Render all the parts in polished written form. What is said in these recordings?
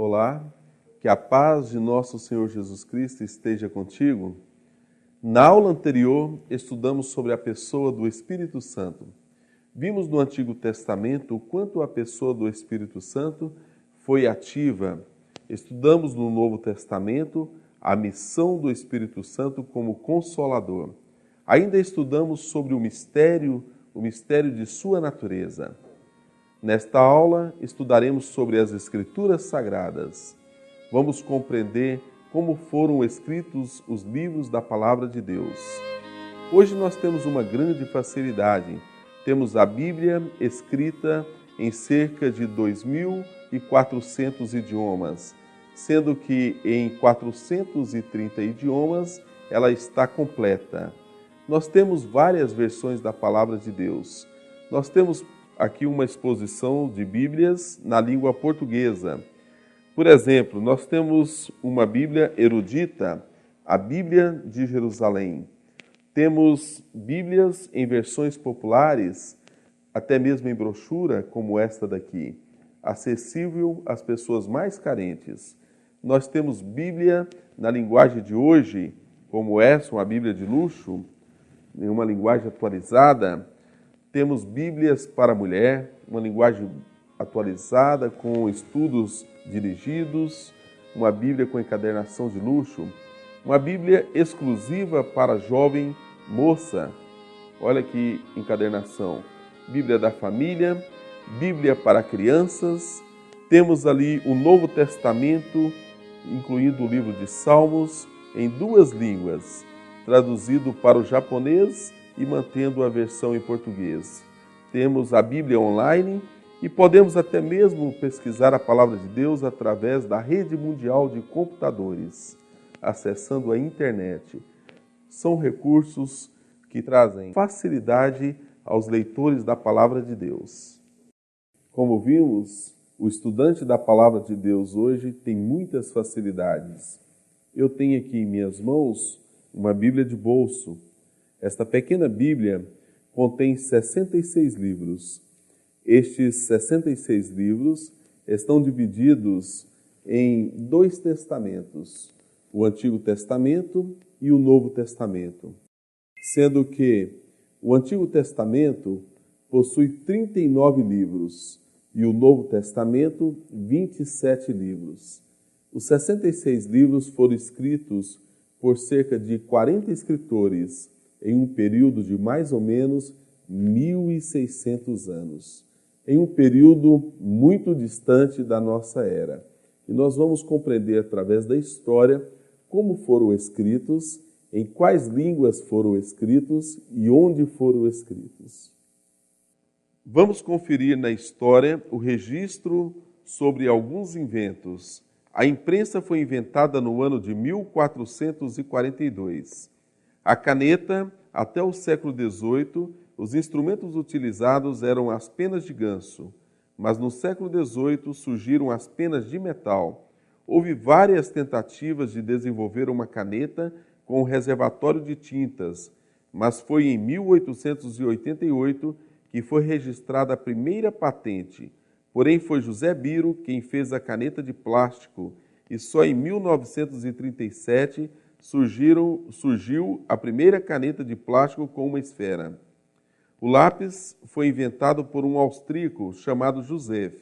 Olá, que a paz de nosso Senhor Jesus Cristo esteja contigo. Na aula anterior, estudamos sobre a pessoa do Espírito Santo. Vimos no Antigo Testamento o quanto a pessoa do Espírito Santo foi ativa. Estudamos no Novo Testamento a missão do Espírito Santo como Consolador. Ainda estudamos sobre o mistério de sua natureza. Nesta aula, estudaremos sobre as Escrituras Sagradas. Vamos compreender como foram escritos os livros da Palavra de Deus. Hoje nós temos uma grande facilidade. Temos a Bíblia escrita em cerca de 2.400 idiomas, sendo que em 430 idiomas ela está completa. Nós temos várias versões da Palavra de Deus. Nós temos aqui uma exposição de Bíblias na língua portuguesa. Por exemplo, nós temos uma Bíblia erudita, a Bíblia de Jerusalém. Temos Bíblias em versões populares, até mesmo em brochura, como esta daqui, acessível às pessoas mais carentes. Nós temos Bíblia na linguagem de hoje, como essa, uma Bíblia de luxo, em uma linguagem atualizada. Temos Bíblias para a mulher, uma linguagem atualizada, com estudos dirigidos, uma Bíblia com encadernação de luxo, uma Bíblia exclusiva para a jovem moça. Olha que encadernação. Bíblia da família, Bíblia para crianças. Temos ali o Novo Testamento, incluindo o livro de Salmos, em 2 línguas, traduzido para o japonês e mantendo a versão em português. Temos a Bíblia online e podemos até mesmo pesquisar a Palavra de Deus através da rede mundial de computadores, acessando a internet. São recursos que trazem facilidade aos leitores da Palavra de Deus. Como vimos, o estudante da Palavra de Deus hoje tem muitas facilidades. Eu tenho aqui em minhas mãos uma Bíblia de bolso. Esta pequena Bíblia contém 66 livros. Estes 66 livros estão divididos em 2 testamentos, o Antigo Testamento e o Novo Testamento, sendo que o Antigo Testamento possui 39 livros e o Novo Testamento 27 livros. Os 66 livros foram escritos por cerca de 40 escritores em um período de mais ou menos 1.600 anos, em um período muito distante da nossa era. E nós vamos compreender através da história como foram escritos, em quais línguas foram escritos e onde foram escritos. Vamos conferir na história o registro sobre alguns inventos. A imprensa foi inventada no ano de 1442. A caneta, até o século XVIII, os instrumentos utilizados eram as penas de ganso, mas no século XVIII surgiram as penas de metal. Houve várias tentativas de desenvolver uma caneta com um reservatório de tintas, mas foi em 1888 que foi registrada a primeira patente. Porém, foi José Biro quem fez a caneta de plástico, e só em 1937 surgiu a primeira caneta de plástico com uma esfera. O lápis foi inventado por um austríaco chamado Joseph,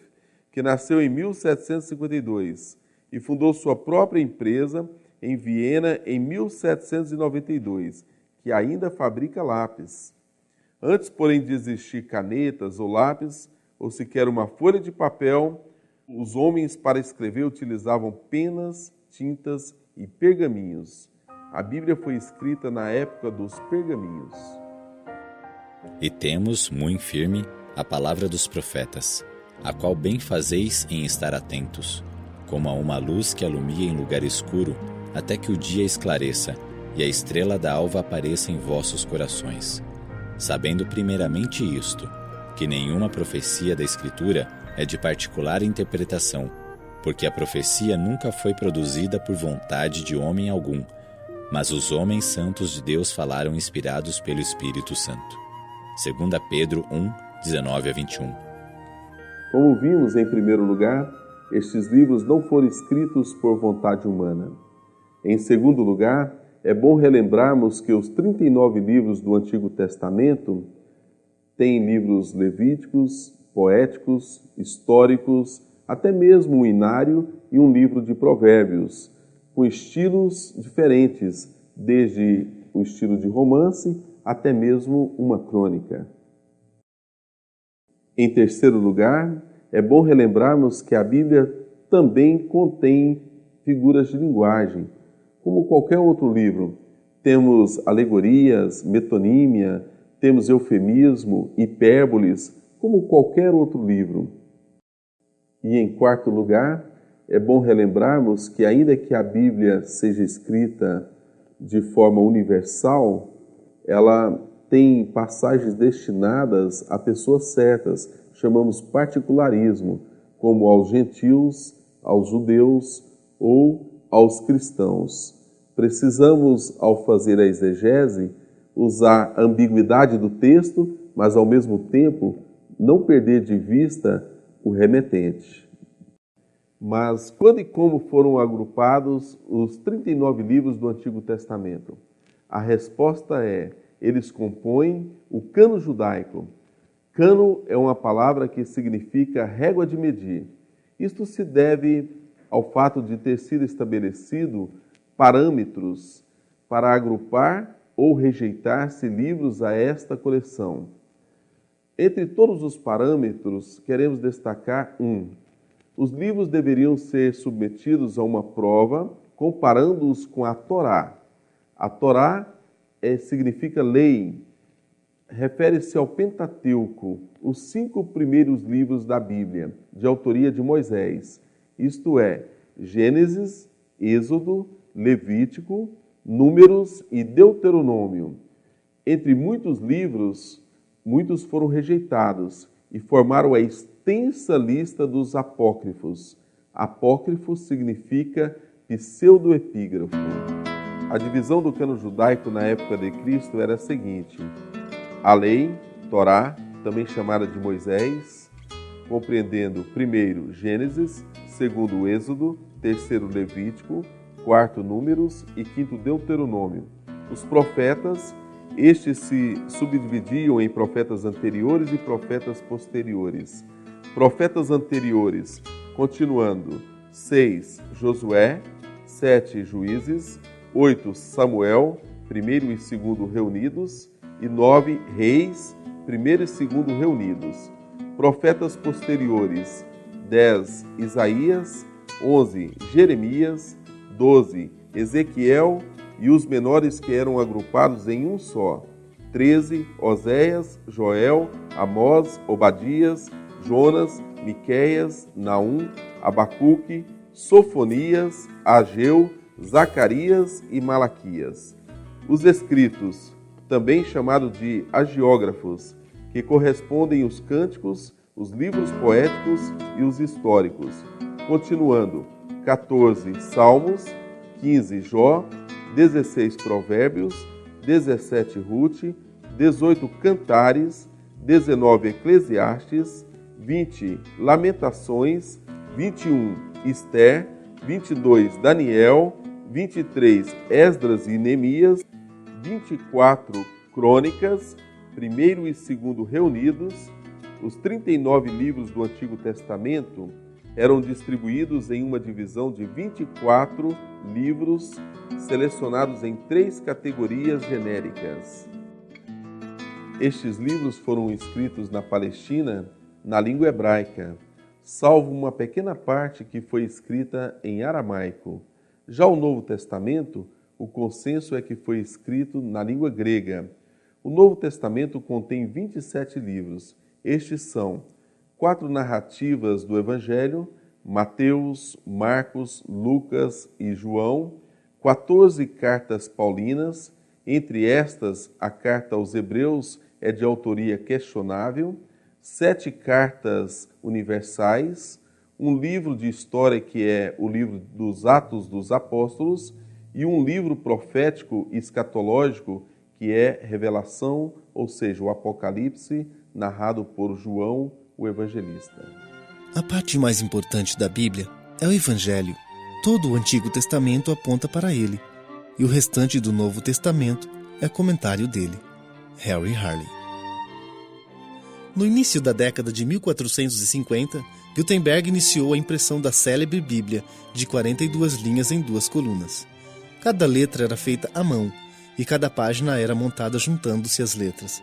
que nasceu em 1752 e fundou sua própria empresa em Viena em 1792, que ainda fabrica lápis. Antes, porém, de existir canetas ou lápis, ou sequer uma folha de papel, os homens para escrever utilizavam penas, tintas e pergaminhos. A Bíblia foi escrita na época dos pergaminhos. E temos, muito firme, a palavra dos profetas, a qual bem fazeis em estar atentos, como a uma luz que alumia em lugar escuro, até que o dia esclareça e a estrela da alva apareça em vossos corações. Sabendo primeiramente isto, que nenhuma profecia da Escritura é de particular interpretação, porque a profecia nunca foi produzida por vontade de homem algum, mas os homens santos de Deus falaram inspirados pelo Espírito Santo. 2 Pedro 1, 19 a 21. Como vimos, em primeiro lugar, Estes livros não foram escritos por vontade humana. Em segundo lugar, é bom relembrarmos que os 39 livros do Antigo Testamento têm livros levíticos, poéticos, históricos, até mesmo um inário e um livro de provérbios, com estilos diferentes, desde o estilo de romance até mesmo uma crônica. Em terceiro lugar, é bom relembrarmos que a Bíblia também contém figuras de linguagem. Como qualquer outro livro, temos alegorias, metonímia, temos eufemismo, hipérboles, como qualquer outro livro. E em quarto lugar, é bom relembrarmos que ainda que a Bíblia seja escrita de forma universal, ela tem passagens destinadas a pessoas certas, chamamos particularismo, como aos gentios, aos judeus ou aos cristãos. Precisamos, ao fazer a exegese, usar a ambiguidade do texto, mas ao mesmo tempo não perder de vista o remetente. Mas quando e como foram agrupados os 39 livros do Antigo Testamento? A resposta é: eles compõem o cano judaico. Cano é uma palavra que significa régua de medir. Isto se deve ao fato de ter sido estabelecido parâmetros para agrupar ou rejeitar-se livros a esta coleção. Entre todos os parâmetros, queremos destacar um. Os livros deveriam ser submetidos a uma prova, comparando-os com a Torá. A Torá significa lei, refere-se ao Pentateuco, os 5 primeiros livros da Bíblia, de autoria de Moisés, isto é, Gênesis, Êxodo, Levítico, Números e Deuteronômio. Entre muitos livros, muitos foram rejeitados e formaram a extensa lista dos apócrifos. Apócrifo significa pseudoepígrafo. A divisão do cano judaico na época de Cristo era a seguinte: a lei, Torá, também chamada de Moisés, compreendendo primeiro Gênesis, segundo Êxodo, terceiro Levítico, quarto Números e quinto Deuteronômio. Os profetas, estes se subdividiam em profetas anteriores e profetas posteriores. Profetas anteriores, continuando: 6 Josué, 7 Juízes, 8 Samuel, primeiro e segundo reunidos, e 9 Reis, primeiro e segundo reunidos. Profetas posteriores: 10 Isaías, 11 Jeremias, 12 Ezequiel e os menores que eram agrupados em um só: 13 Oséias, Joel, Amós, Obadias, Jonas, Miqueias, Naum, Abacuque, Sofonias, Ageu, Zacarias e Malaquias. Os escritos, também chamados de agiógrafos, que correspondem os cânticos, os livros poéticos e os históricos. Continuando: 14 Salmos, 15 Jó, 16 Provérbios, 17 Rute, 18 Cantares, 19 Eclesiastes, 20 Lamentações, 21 Ester, 22 Daniel, 23 Esdras e Neemias, 24 Crônicas, primeiro e segundo reunidos. Os 39 livros do Antigo Testamento eram distribuídos em uma divisão de 24 livros, selecionados em 3 categorias genéricas. Estes livros foram escritos na Palestina na língua hebraica, salvo uma pequena parte que foi escrita em aramaico. Já o Novo Testamento, o consenso é que foi escrito na língua grega. O Novo Testamento contém 27 livros. Estes são 4 narrativas do Evangelho: Mateus, Marcos, Lucas e João, 14 cartas paulinas, entre estas a carta aos Hebreus é de autoria questionável, 7 cartas universais, um livro de história que é o livro dos Atos dos Apóstolos e um livro profético escatológico que é Revelação, ou seja, o Apocalipse, narrado por João, o evangelista. A parte mais importante da Bíblia é o Evangelho. Todo o Antigo Testamento aponta para ele, e o restante do Novo Testamento é comentário dele. Harry Harley. No início da década de 1450, Gutenberg iniciou a impressão da célebre Bíblia, de 42 linhas em 2 colunas. Cada letra era feita à mão, e cada página era montada juntando-se as letras.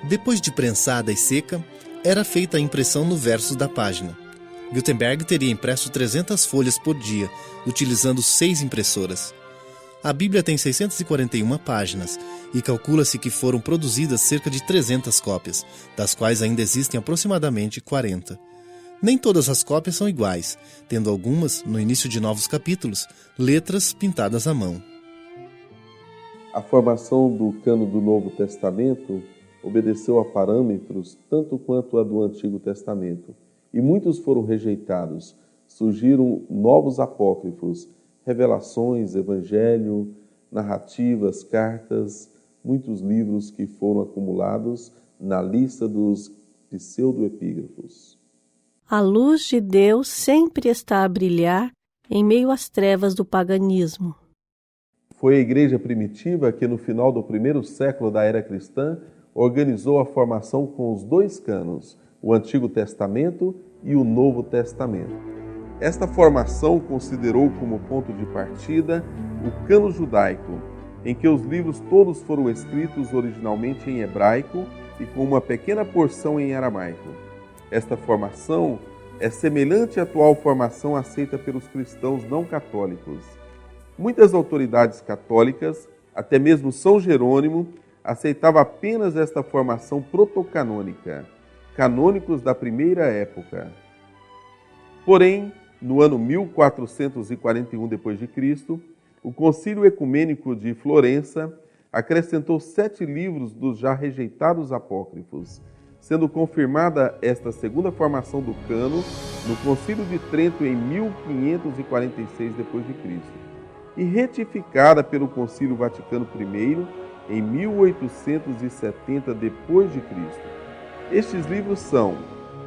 Depois de prensada e seca, era feita a impressão no verso da página. Gutenberg teria impresso 300 folhas por dia, utilizando 6 impressoras. A Bíblia tem 641 páginas e calcula-se que foram produzidas cerca de 300 cópias, das quais ainda existem aproximadamente 40. Nem todas as cópias são iguais, tendo algumas, no início de novos capítulos, letras pintadas à mão. A formação do cânon do Novo Testamento obedeceu a parâmetros tanto quanto a do Antigo Testamento, e muitos foram rejeitados. Surgiram novos apócrifos, revelações, evangelho, narrativas, cartas, muitos livros que foram acumulados na lista dos pseudoepígrafos. A luz de Deus sempre está a brilhar em meio às trevas do paganismo. Foi a igreja primitiva que, no final do primeiro século da era cristã, organizou a formação com os 2 cânones, o Antigo Testamento e o Novo Testamento. Esta formação considerou como ponto de partida o cânon judaico, em que os livros todos foram escritos originalmente em hebraico e com uma pequena porção em aramaico. Esta formação é semelhante à atual formação aceita pelos cristãos não católicos. Muitas autoridades católicas, até mesmo São Jerônimo, aceitava apenas esta formação protocanônica, canônicos da primeira época. Porém, no ano 1441 d.C., o Concílio Ecumênico de Florença acrescentou 7 livros dos já rejeitados apócrifos, sendo confirmada esta segunda formação do cânon no Concílio de Trento em 1546 d.C. e retificada pelo Concílio Vaticano I em 1870 d.C. Estes livros são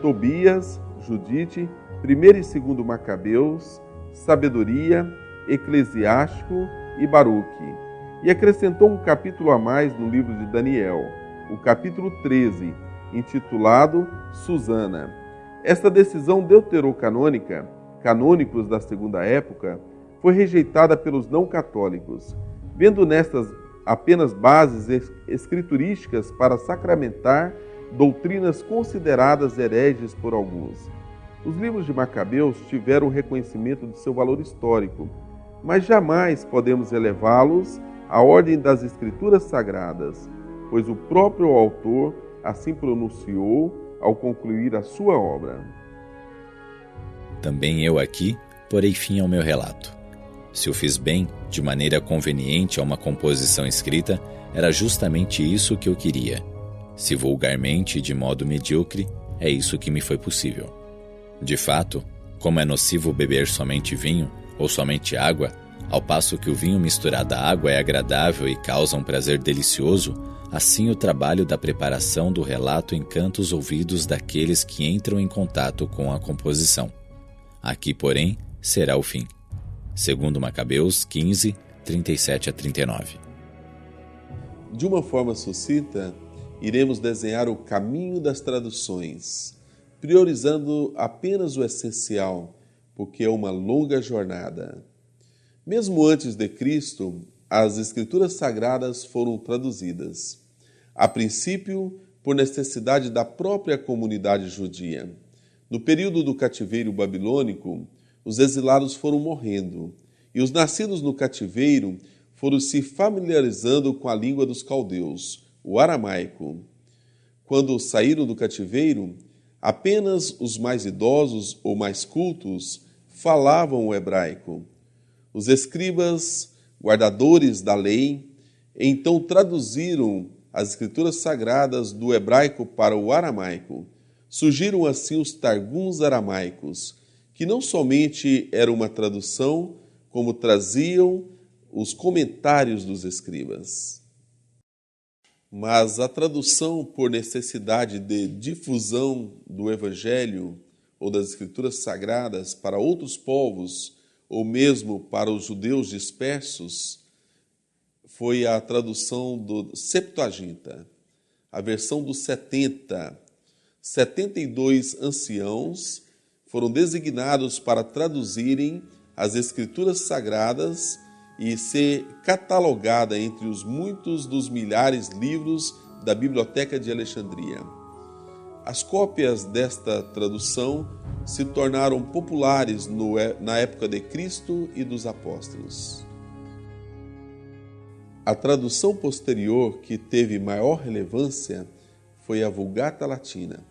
Tobias, Judite, 1º e 2º Macabeus, Sabedoria, Eclesiástico e Baruque, e acrescentou um capítulo a mais no livro de Daniel, o capítulo 13, intitulado Susana. Esta decisão deuterocanônica, canônicos da segunda época, foi rejeitada pelos não católicos, vendo nestas apenas bases escriturísticas para sacramentar doutrinas consideradas hereges por alguns. Os livros de Macabeus tiveram o reconhecimento de seu valor histórico, mas jamais podemos elevá-los à ordem das Escrituras Sagradas, pois o próprio autor assim pronunciou ao concluir a sua obra. Também eu aqui porei fim ao meu relato. Se o fiz bem, de maneira conveniente a uma composição escrita, era justamente isso que eu queria. Se vulgarmente e de modo medíocre, é isso que me foi possível. De fato, como é nocivo beber somente vinho ou somente água, ao passo que o vinho misturado à água é agradável e causa um prazer delicioso, assim o trabalho da preparação do relato encanta os ouvidos daqueles que entram em contato com a composição. Aqui, porém, será o fim. Segundo Macabeus 15, 37 a 39. De uma forma sucinta, iremos desenhar o caminho das traduções, priorizando apenas o essencial, porque é uma longa jornada. Mesmo antes de Cristo, as Escrituras Sagradas foram traduzidas, a princípio por necessidade da própria comunidade judia. No período do cativeiro babilônico, os exilados foram morrendo, e os nascidos no cativeiro foram se familiarizando com a língua dos caldeus, o aramaico. Quando saíram do cativeiro, apenas os mais idosos ou mais cultos falavam o hebraico. Os escribas, guardadores da lei, então traduziram as Escrituras Sagradas do hebraico para o aramaico. Surgiram assim os targums aramaicos, que não somente eram uma tradução, como traziam os comentários dos escribas. Mas a tradução por necessidade de difusão do Evangelho ou das Escrituras Sagradas para outros povos, ou mesmo para os judeus dispersos, foi a tradução do Septuaginta, a versão dos 70. 72 anciãos foram designados para traduzirem as Escrituras Sagradas e ser catalogada entre os muitos dos milhares de livros da Biblioteca de Alexandria. As cópias desta tradução se tornaram populares na época de Cristo e dos apóstolos. A tradução posterior que teve maior relevância foi a Vulgata Latina.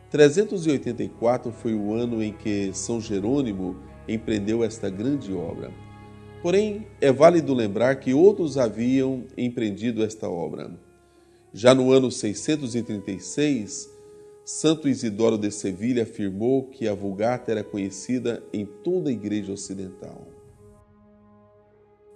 384 foi o ano em que São Jerônimo empreendeu esta grande obra. Porém, é válido lembrar que outros haviam empreendido esta obra. Já no ano 636, Santo Isidoro de Sevilha afirmou que a Vulgata era conhecida em toda a Igreja Ocidental.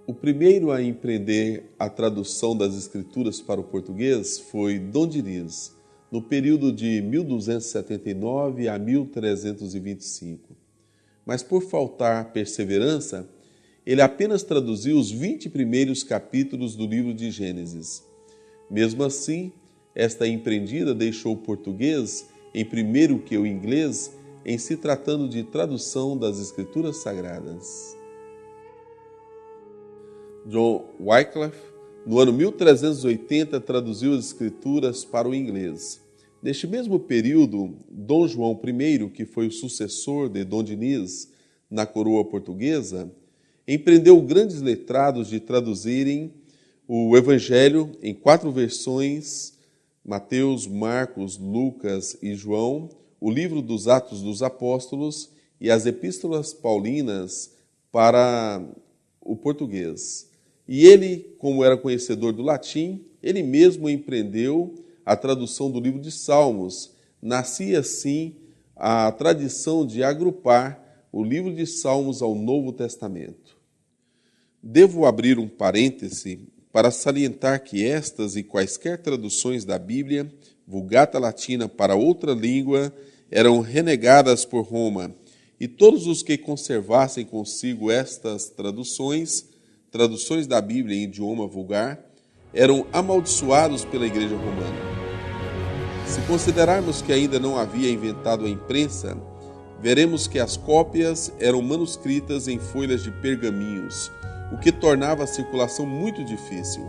O primeiro a empreender a tradução das Escrituras para o português foi Dom Diniz, no período de 1279 a 1325. Mas por faltar perseverança, ele apenas traduziu os 20 primeiros capítulos do livro de Gênesis. Mesmo assim, esta empreendida deixou o português em primeiro que o inglês, em se tratando de tradução das Escrituras Sagradas. John Wycliffe, no ano 1380, traduziu as Escrituras para o inglês. Neste mesmo período, Dom João I, que foi o sucessor de Dom Diniz na coroa portuguesa, empreendeu grandes letrados de traduzirem o Evangelho em 4 versões, Mateus, Marcos, Lucas e João, o livro dos Atos dos Apóstolos e as Epístolas Paulinas para o português. E ele, como era conhecedor do latim, ele mesmo empreendeu a tradução do livro de Salmos. Nascia assim a tradição de agrupar o livro de Salmos ao Novo Testamento. Devo abrir um parêntese para salientar que estas e quaisquer traduções da Bíblia, Vulgata Latina para outra língua, eram renegadas por Roma, e todos os que conservassem consigo estas traduções da Bíblia em idioma vulgar, eram amaldiçoados pela Igreja Romana. Se considerarmos que ainda não havia inventado a imprensa, veremos que as cópias eram manuscritas em folhas de pergaminhos, o que tornava a circulação muito difícil.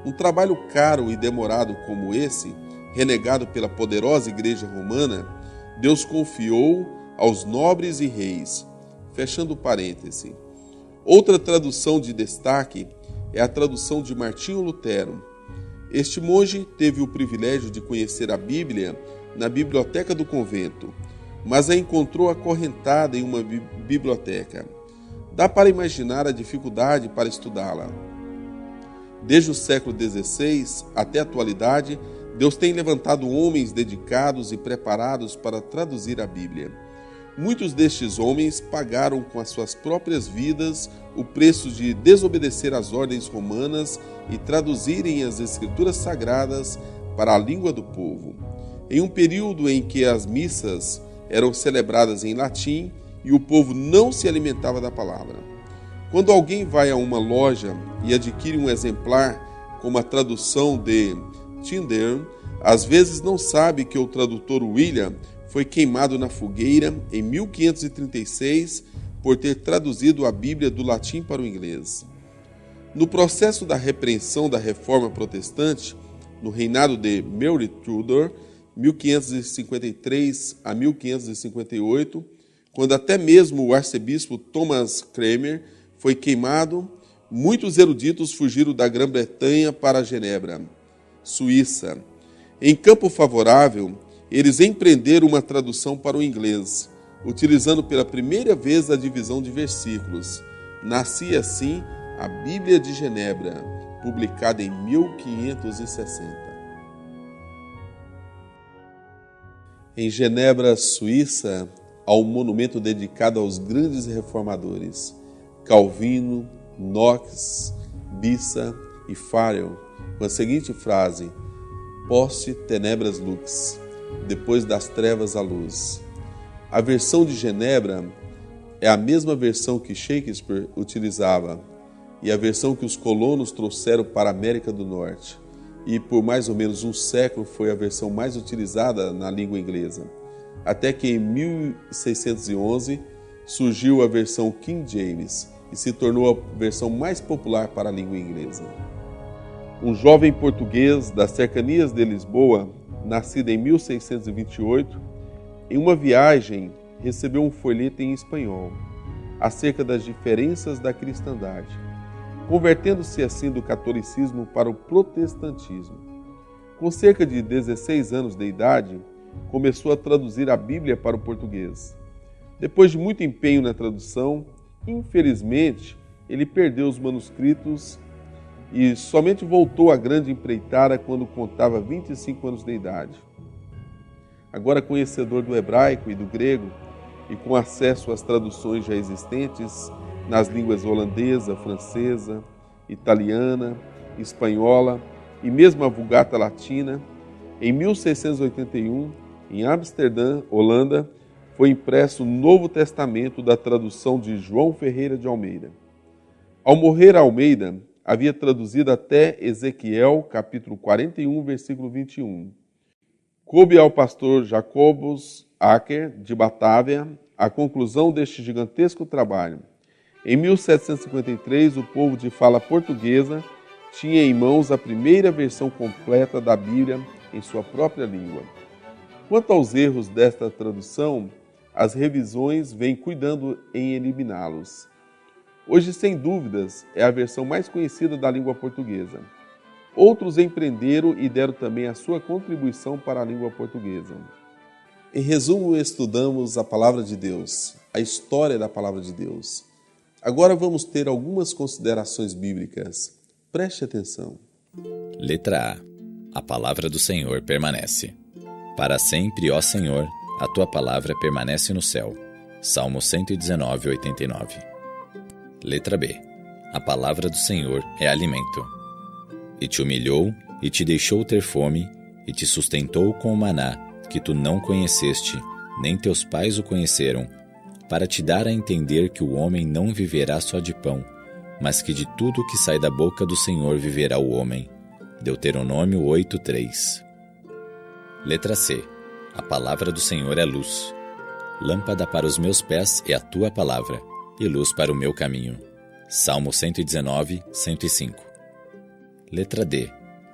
Um trabalho caro e demorado como esse, renegado pela poderosa Igreja Romana, Deus confiou aos nobres e reis. Fechando parêntese. Outra tradução de destaque é a tradução de Martinho Lutero. Este monge teve o privilégio de conhecer a Bíblia na biblioteca do convento, mas a encontrou acorrentada em uma biblioteca. Dá para imaginar a dificuldade para estudá-la. Desde o século XVI até a atualidade, Deus tem levantado homens dedicados e preparados para traduzir a Bíblia. Muitos destes homens pagaram com as suas próprias vidas o preço de desobedecer às ordens romanas e traduzirem as Escrituras Sagradas para a língua do povo. Em um período em que as missas eram celebradas em latim e o povo não se alimentava da palavra. Quando alguém vai a uma loja e adquire um exemplar com uma tradução de Tyndale, às vezes não sabe que o tradutor William foi queimado na fogueira em 1536 por ter traduzido a Bíblia do latim para o inglês. No processo da repreensão da Reforma Protestante, no reinado de Mary Tudor, 1553 a 1558, quando até mesmo o arcebispo Thomas Cranmer foi queimado, muitos eruditos fugiram da Grã-Bretanha para Genebra, Suíça. Em campo favorável, eles empreenderam uma tradução para o inglês, utilizando pela primeira vez a divisão de versículos. Nascia assim a Bíblia de Genebra, publicada em 1560. Em Genebra, Suíça, há um monumento dedicado aos grandes reformadores, Calvino, Knox, Bissa e Farel, com a seguinte frase: Post tenebras lux, depois das trevas a luz. A versão de Genebra é a mesma versão que Shakespeare utilizava e a versão que os colonos trouxeram para a América do Norte. E por mais ou menos um século foi a versão mais utilizada na língua inglesa. Até que em 1611 surgiu a versão King James e se tornou a versão mais popular para a língua inglesa. Um jovem português das cercanias de Lisboa, nascido em 1628, em uma viagem recebeu um folheto em espanhol acerca das diferenças da cristandade, convertendo-se assim do catolicismo para o protestantismo. Com cerca de 16 anos de idade, começou a traduzir a Bíblia para o português. Depois de muito empenho na tradução, infelizmente, ele perdeu os manuscritos e somente voltou à grande empreitada quando contava 25 anos de idade. Agora conhecedor do hebraico e do grego, e com acesso às traduções já existentes nas línguas holandesa, francesa, italiana, espanhola e mesmo a Vulgata Latina, em 1681, em Amsterdã, Holanda, foi impresso o Novo Testamento da tradução de João Ferreira de Almeida. Ao morrer Almeida, havia traduzido até Ezequiel, capítulo 41, versículo 21. Coube ao pastor Jacobus Acker, de Batávia, a conclusão deste gigantesco trabalho. Em 1753, o povo de fala portuguesa tinha em mãos a primeira versão completa da Bíblia em sua própria língua. Quanto aos erros desta tradução, as revisões vêm cuidando em eliminá-los. Hoje, sem dúvidas, é a versão mais conhecida da língua portuguesa. Outros empreenderam e deram também a sua contribuição para a língua portuguesa. Em resumo, estudamos a Palavra de Deus, a história da Palavra de Deus. Agora vamos ter algumas considerações bíblicas. Preste atenção. Letra A. A palavra do Senhor permanece. Para sempre, ó Senhor, a tua palavra permanece no céu. Salmo 119, 89. Letra B. A palavra do Senhor é alimento. E te humilhou, e te deixou ter fome, e te sustentou com o maná, que tu não conheceste, nem teus pais o conheceram, para te dar a entender que o homem não viverá só de pão, mas que de tudo que sai da boca do Senhor viverá o homem. Deuteronômio 8:3. Letra C. A palavra do Senhor é luz. Lâmpada para os meus pés é a tua palavra, e luz para o meu caminho. Salmo 119, 105. Letra D.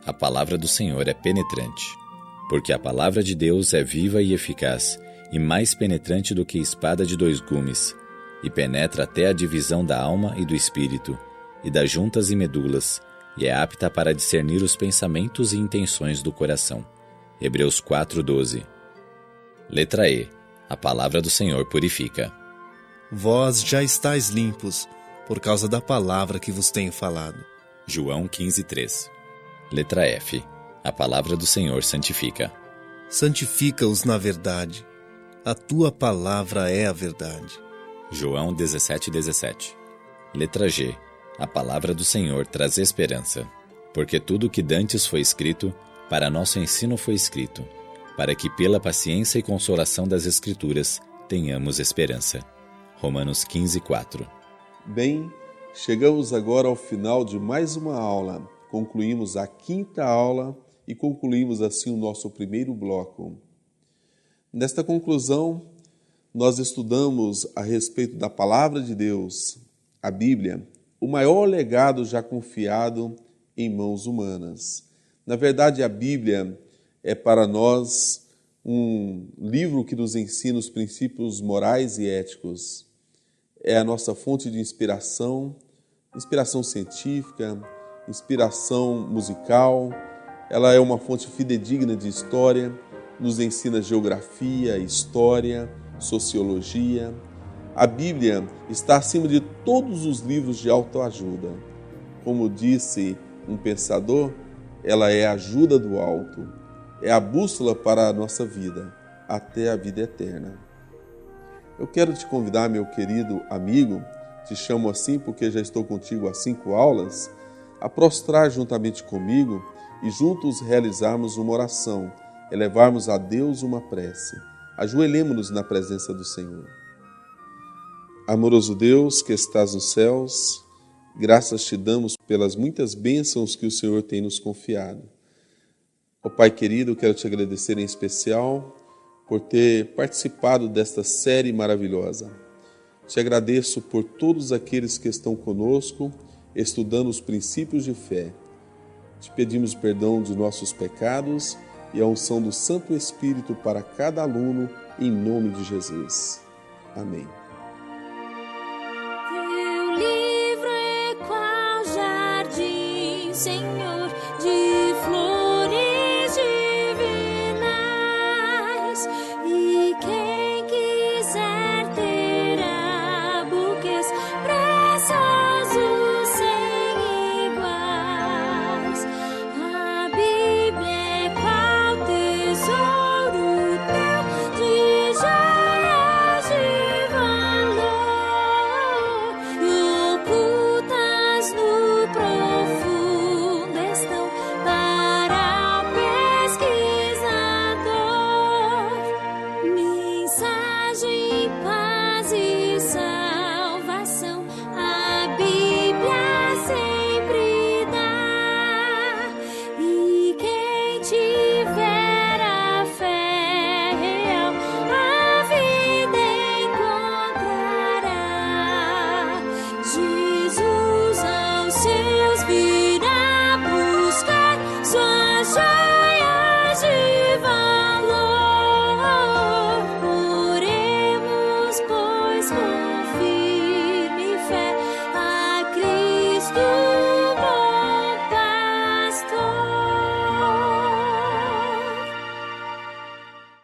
A palavra do Senhor é penetrante. Porque a palavra de Deus é viva e eficaz, e mais penetrante do que espada de 2 gumes, e penetra até a divisão da alma e do espírito, e das juntas e medulas, e é apta para discernir os pensamentos e intenções do coração. Hebreus 4:12. Letra E. A palavra do Senhor purifica. Vós já estáis limpos, por causa da palavra que vos tenho falado. João 15:3. Letra F. A palavra do Senhor santifica. Santifica-os na verdade. A tua palavra é a verdade. João 17:17. Letra G. A palavra do Senhor traz esperança. Porque tudo que dantes foi escrito, para nosso ensino foi escrito, para que pela paciência e consolação das Escrituras tenhamos esperança. Romanos 15:4. Bem, chegamos agora ao final de mais uma aula. Concluímos a 5ª aula e concluímos assim o nosso primeiro bloco. Nesta conclusão, nós estudamos a respeito da Palavra de Deus, a Bíblia, o maior legado já confiado em mãos humanas. Na verdade, a Bíblia é para nós um livro que nos ensina os princípios morais e éticos. É a nossa fonte de inspiração, inspiração científica, inspiração musical. Ela é uma fonte fidedigna de história, nos ensina geografia, história, sociologia. A Bíblia está acima de todos os livros de autoajuda. Como disse um pensador, ela é a ajuda do alto, é a bússola para a nossa vida, até a vida eterna. Eu quero te convidar, meu querido amigo, te chamo assim porque já estou contigo há 5 aulas, a prostrar juntamente comigo e juntos realizarmos uma oração, elevarmos a Deus uma prece. Ajoelemo-nos na presença do Senhor. Amoroso Deus que estás nos céus, graças te damos pelas muitas bênçãos que o Senhor tem nos confiado. Ó Pai querido, quero te agradecer em especial por ter participado desta série maravilhosa. Te agradeço por todos aqueles que estão conosco, estudando os princípios de fé. Te pedimos perdão de nossos pecados e a unção do Santo Espírito para cada aluno, em nome de Jesus. Amém.